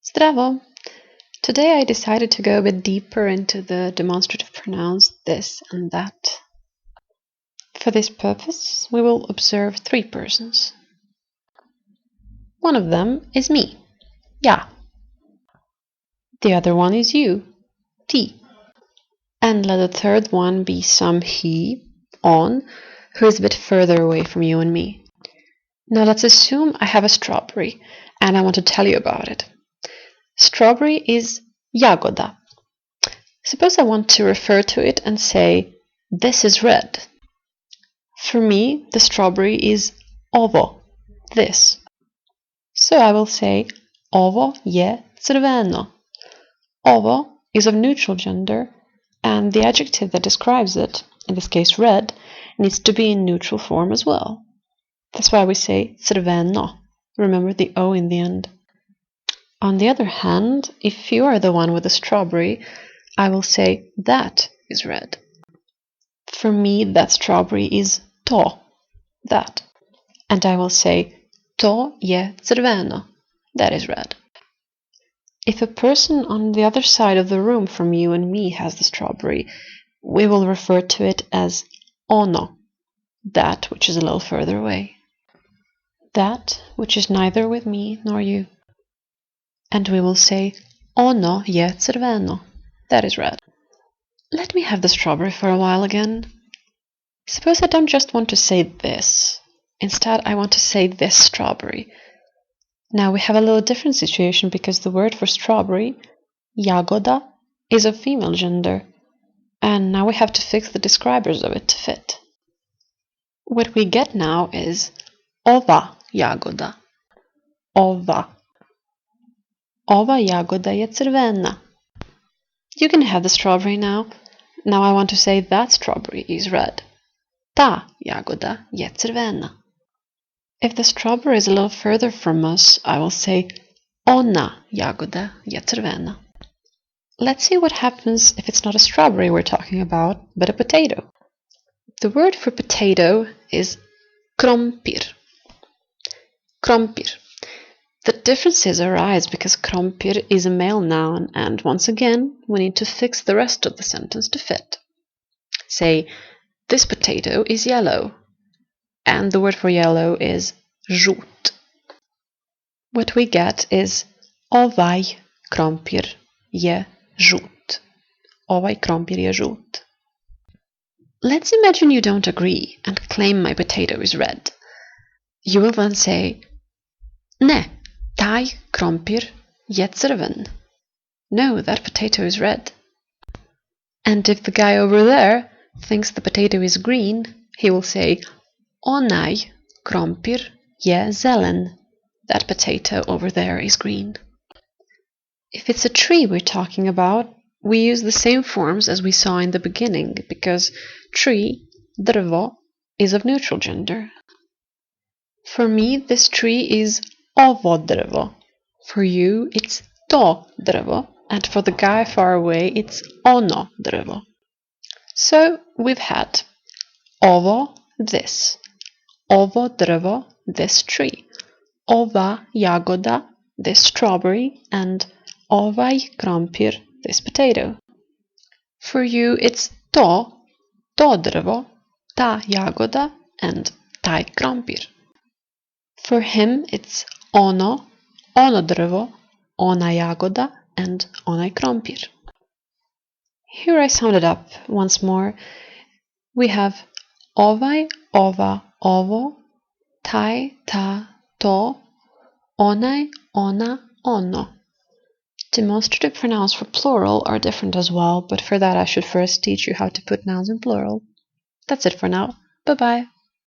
Zdravo! Today I decided to go a bit deeper into the demonstrative pronouns this and that. For this purpose, we will observe three persons. One of them is me, ja. The other one is you, ty. And let the third one be some he, on, who is a bit further away from you and me. Now let's assume I have a strawberry and I want to tell you about it. Strawberry is jagoda. Suppose I want to refer to it and say, this is red. For me, the strawberry is ovo, this. So I will say, ovo je crveno. Ovo is of neutral gender, and the adjective that describes it, in this case red, needs to be in neutral form as well. That's why we say crveno. Remember the O in the end. On the other hand, if you are the one with the strawberry, I will say that is red. For me, that strawberry is to, that. And I will say to je crveno, that is red. If a person on the other side of the room from you and me has the strawberry, we will refer to it as ono, that which is a little further away. That which is neither with me nor you. And we will say ono je crveno, that is red. Let me have the strawberry for a while again. Suppose I don't just want to say this. Instead, I want to say this strawberry. Now we have a little different situation because the word for strawberry, jagoda, is of female gender. And now we have to fix the describers of it to fit. What we get now is ova jagoda. Ova. Ova jagoda je crvena. You can have the strawberry now. Now I want to say that strawberry is red. Ta jagoda je crvena. If the strawberry is a little further from us, I will say ona jagoda je crvena. Let's see what happens if it's not a strawberry we're talking about, but a potato. The word for potato is krompir. Krompir. The differences arise because krompir is a male noun, and once again, we need to fix the rest of the sentence to fit. Say, this potato is yellow, and the word for yellow is žut. What we get is ovaj krompir je žut. Ovaj krompir je žut. Let's imagine you don't agree and claim my potato is red. You will then say, ne, taj krompir je crven. No, that potato is red. And if the guy over there thinks the potato is green, he will say, onaj krompir je zelen. That potato over there is green. If it's a tree we're talking about, we use the same forms as we saw in the beginning because tree, drvo, is of neutral gender. For me, this tree is ovo drvo. For you, it's to drvo. And for the guy far away, it's ono drvo. So we've had ovo, this. Ovo drvo, this tree. Ova jagoda, this strawberry. And ovaj krompir, this potato. For you, it's to drvo, ta jagoda, and taj krompir. For him, it's ono drvo, ona jagoda, and onaj krompir. Here I summed it up once more. We have ovaj, ova, ovo, taj, ta, to, onaj, ona, ono. Demonstrative pronouns for plural are different as well, but for that I should first teach you how to put nouns in plural. That's it for now. Bye-bye.